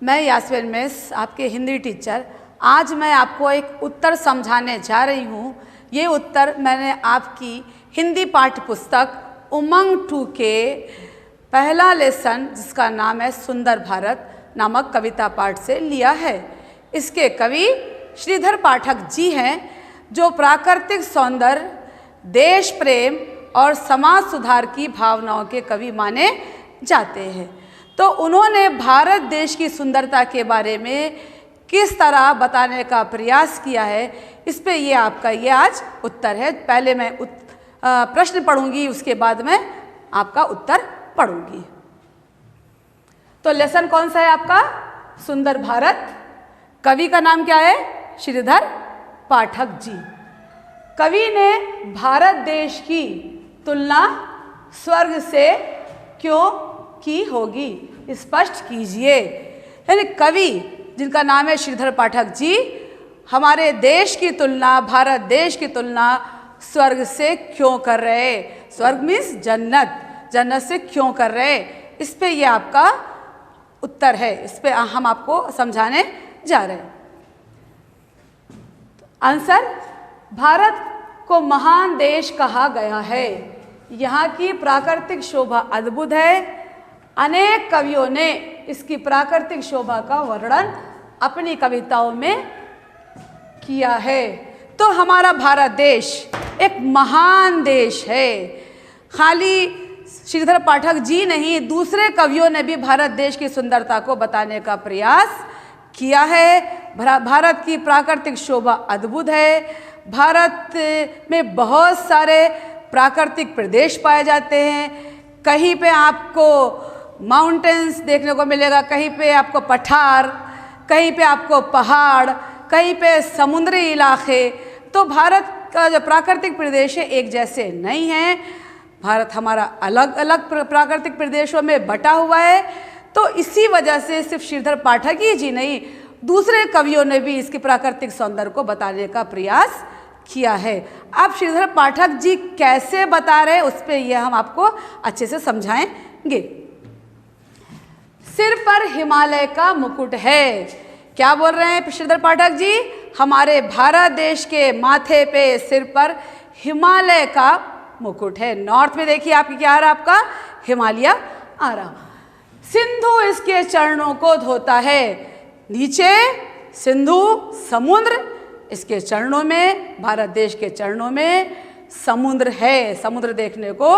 मैं यास्मीन मिस, आपके हिंदी टीचर। आज मैं आपको एक उत्तर समझाने जा रही हूँ। ये उत्तर मैंने आपकी हिंदी पाठ्य पुस्तक उमंग 2 के पहला लेसन, जिसका नाम है सुंदर भारत नामक कविता पाठ से लिया है। इसके कवि श्रीधर पाठक जी हैं, जो प्राकृतिक सौंदर्य, देश प्रेम और समाज सुधार की भावनाओं के कवि माने जाते हैं। तो उन्होंने भारत देश की सुंदरता के बारे में किस तरह बताने का प्रयास किया है, इस पे ये आपका ये आज उत्तर है। पहले मैं प्रश्न पढ़ूंगी, उसके बाद मैं आपका उत्तर पढ़ूंगी। तो लेसन कौन सा है आपका? सुंदर भारत। कवि का नाम क्या है? श्रीधर पाठक जी। कवि ने भारत देश की तुलना स्वर्ग से क्यों की होगी, स्पष्ट कीजिए। यानी कवि जिनका नाम है श्रीधर पाठक जी, हमारे देश की तुलना, भारत देश की तुलना स्वर्ग से क्यों कर रहे? स्वर्ग मीन्स जन्नत, जन्नत से क्यों कर रहे? इस पे ये आपका उत्तर है। इस पे हम आपको समझाने जा रहे हैं। आंसर, भारत को महान देश कहा गया है। यहाँ की प्राकृतिक शोभा अद्भुत है। अनेक कवियों ने इसकी प्राकृतिक शोभा का वर्णन अपनी कविताओं में किया है। तो हमारा भारत देश एक महान देश है। खाली श्रीधर पाठक जी नहीं, दूसरे कवियों ने भी भारत देश की सुंदरता को बताने का प्रयास किया है। भारत की प्राकृतिक शोभा अद्भुत है। भारत में बहुत सारे प्राकृतिक प्रदेश पाए जाते हैं। कहीं पे आपको माउंटेन्स देखने को मिलेगा, कहीं पे आपको पठार, कहीं पे आपको पहाड़, कहीं पे समुद्री इलाके। तो भारत का जो प्राकृतिक प्रदेश है एक जैसे नहीं है। भारत हमारा अलग अलग प्राकृतिक प्रदेशों में बटा हुआ है। तो इसी वजह से सिर्फ श्रीधर पाठक ही जी नहीं, दूसरे कवियों ने भी इसकी प्राकृतिक सौंदर्य को बताने का प्रयास किया है। अब श्रीधर पाठक जी कैसे बता रहे, उस पर यह हम आपको अच्छे से समझाएंगे। सिर पर हिमालय का मुकुट है। क्या बोल रहे हैं श्रीधर पाठक जी? हमारे भारत देश के माथे पे, सिर पर हिमालय का मुकुट है। नॉर्थ में देखिए आपकी क्या आ रहा, आपका हिमालय आ रहा। सिंधु इसके चरणों को धोता है। नीचे सिंधु समुद्र, इसके चरणों में, भारत देश के चरणों में समुद्र है, समुद्र देखने को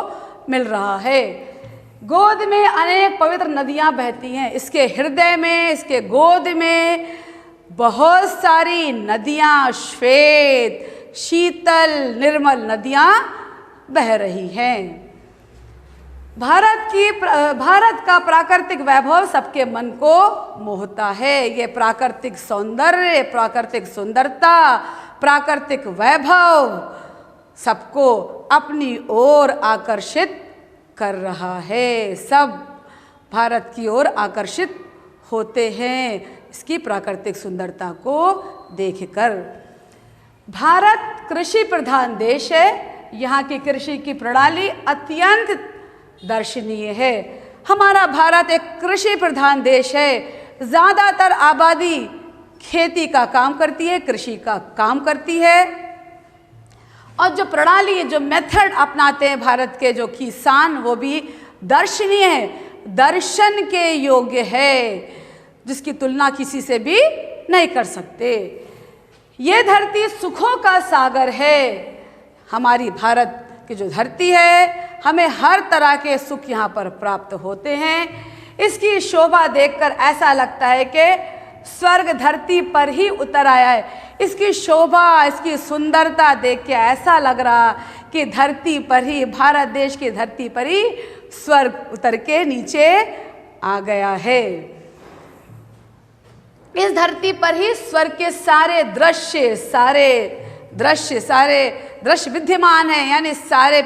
मिल रहा है। गोद में अनेक पवित्र नदियां बहती हैं। इसके हृदय में, इसके गोद में बहुत सारी नदियां, श्वेत, शीतल, निर्मल नदियां बह रही हैं। भारत का प्राकृतिक वैभव सबके मन को मोहता है। ये प्राकृतिक सौंदर्य, प्राकृतिक सुंदरता, प्राकृतिक वैभव सबको अपनी ओर आकर्षित कर रहा है। सब भारत की ओर आकर्षित होते हैं इसकी प्राकृतिक सुंदरता को देखकर। भारत कृषि प्रधान देश है। यहाँ की कृषि की प्रणाली अत्यंत दर्शनीय है। हमारा भारत एक कृषि प्रधान देश है। ज़्यादातर आबादी खेती का काम करती है, कृषि का काम करती है। और जो प्रणाली, जो मेथड अपनाते हैं भारत के जो किसान, वो भी दर्शनीय है, दर्शन के योग्य है, जिसकी तुलना किसी से भी नहीं कर सकते। ये धरती सुखों का सागर है। हमारी भारत की जो धरती है, हमें हर तरह के सुख यहाँ पर प्राप्त होते हैं। इसकी शोभा देखकर ऐसा लगता है कि स्वर्ग धरती पर ही उतर आया है। इसकी शोभा, इसकी सुंदरता देख के ऐसा लग रहा कि धरती पर ही, भारत देश की धरती पर ही स्वर्ग उतर के नीचे आ गया है। इस धरती पर ही स्वर्ग के सारे दृश्य विद्यमान हैं। यानी सारे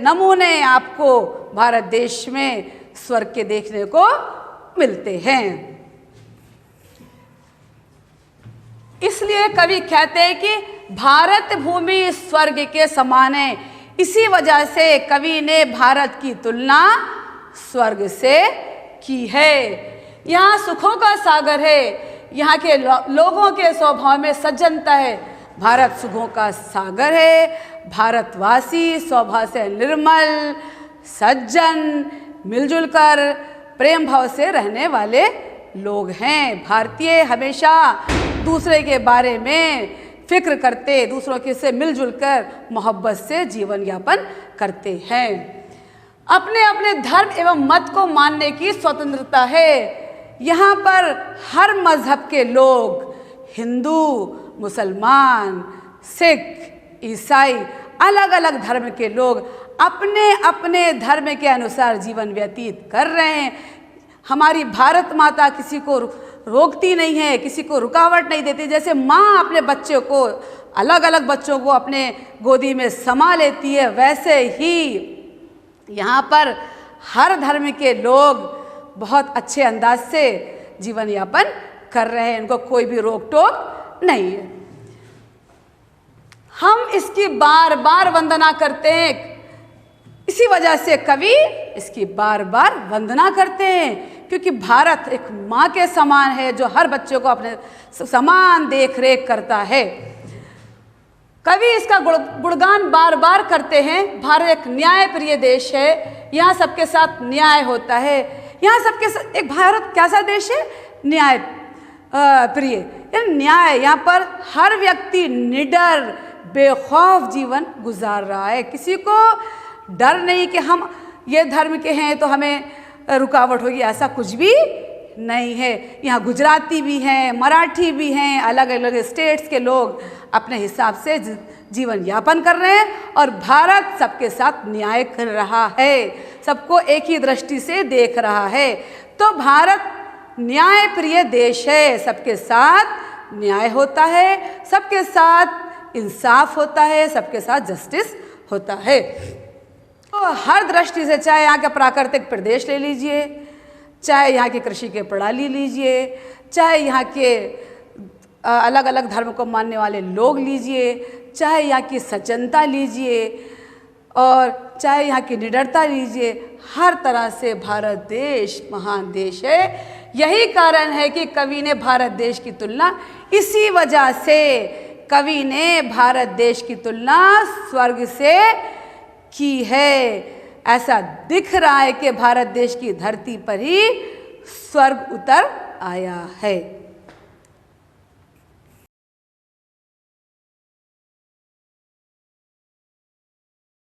नमूने आपको भारत देश में स्वर्ग के देखने को मिलते हैं। इसलिए कवि कहते हैं कि भारत भूमि स्वर्ग के समान है। इसी वजह से कवि ने भारत की तुलना स्वर्ग से की है। यहाँ सुखों का सागर है, यहाँ के लोगों के स्वभाव में सज्जनता है। भारत सुखों का सागर है, भारतवासी स्वभाव से निर्मल, सज्जन, मिलजुल कर प्रेम भाव से रहने वाले लोग हैं। भारतीय हमेशा दूसरे के बारे में फिक्र करते, दूसरों के से मिलजुल कर मोहब्बत से जीवन यापन करते हैं। अपने अपने धर्म एवं मत को मानने की स्वतंत्रता है। यहाँ पर हर मजहब के लोग, हिंदू, मुसलमान, सिख, ईसाई, अलग अलग धर्म के लोग अपने अपने धर्म के अनुसार जीवन व्यतीत कर रहे हैं। हमारी भारत माता किसी को रोकती नहीं है, किसी को रुकावट नहीं देती। जैसे माँ अपने बच्चे को, अलग अलग बच्चों को अपने गोदी में समा लेती है, वैसे ही यहाँ पर हर धर्म के लोग बहुत अच्छे अंदाज से जीवन यापन कर रहे हैं, इनको कोई भी रोक टोक नहीं है। हम इसकी बार बार वंदना करते हैं, इसी वजह से कवि इसकी बार बार वंदना करते हैं, क्योंकि भारत एक माँ के समान है जो हर बच्चे को अपने समान देख रेख करता है। कवि इसका गुणगान बार बार करते हैं। भारत एक न्याय प्रिय देश है, यहाँ सबके साथ न्याय होता है। यहाँ सबके साथ, एक भारत कैसा देश है? न्याय प्रिय, न्याय। यहाँ पर हर व्यक्ति निडर बेखौफ जीवन गुजार रहा है। किसी को डर नहीं कि हम ये धर्म के हैं तो हमें रुकावट होगी, ऐसा कुछ भी नहीं है। यहाँ गुजराती भी हैं, मराठी भी हैं, अलग अलग स्टेट्स के लोग अपने हिसाब से जीवन यापन कर रहे हैं और भारत सबके साथ न्याय कर रहा है, सबको एक ही दृष्टि से देख रहा है। तो भारत न्याय प्रिय देश है, सबके साथ न्याय होता है, सबके साथ इंसाफ होता है, सबके साथ जस्टिस होता है। तो हर दृष्टि से, चाहे यहाँ का प्राकृतिक प्रदेश ले लीजिए, चाहे यहाँ की कृषि के प्रणाली लीजिए, चाहे यहाँ के अलग अलग धर्म को मानने वाले लोग लीजिए, चाहे यहाँ की सज्जनता लीजिए और चाहे यहाँ की निडरता लीजिए, हर तरह से भारत देश महान देश है। यही कारण है कि कवि ने भारत देश की तुलना, इसी वजह से कवि ने भारत देश की तुलना स्वर्ग से की है। ऐसा दिख रहा है कि भारत देश की धरती पर ही स्वर्ग उतर आया है।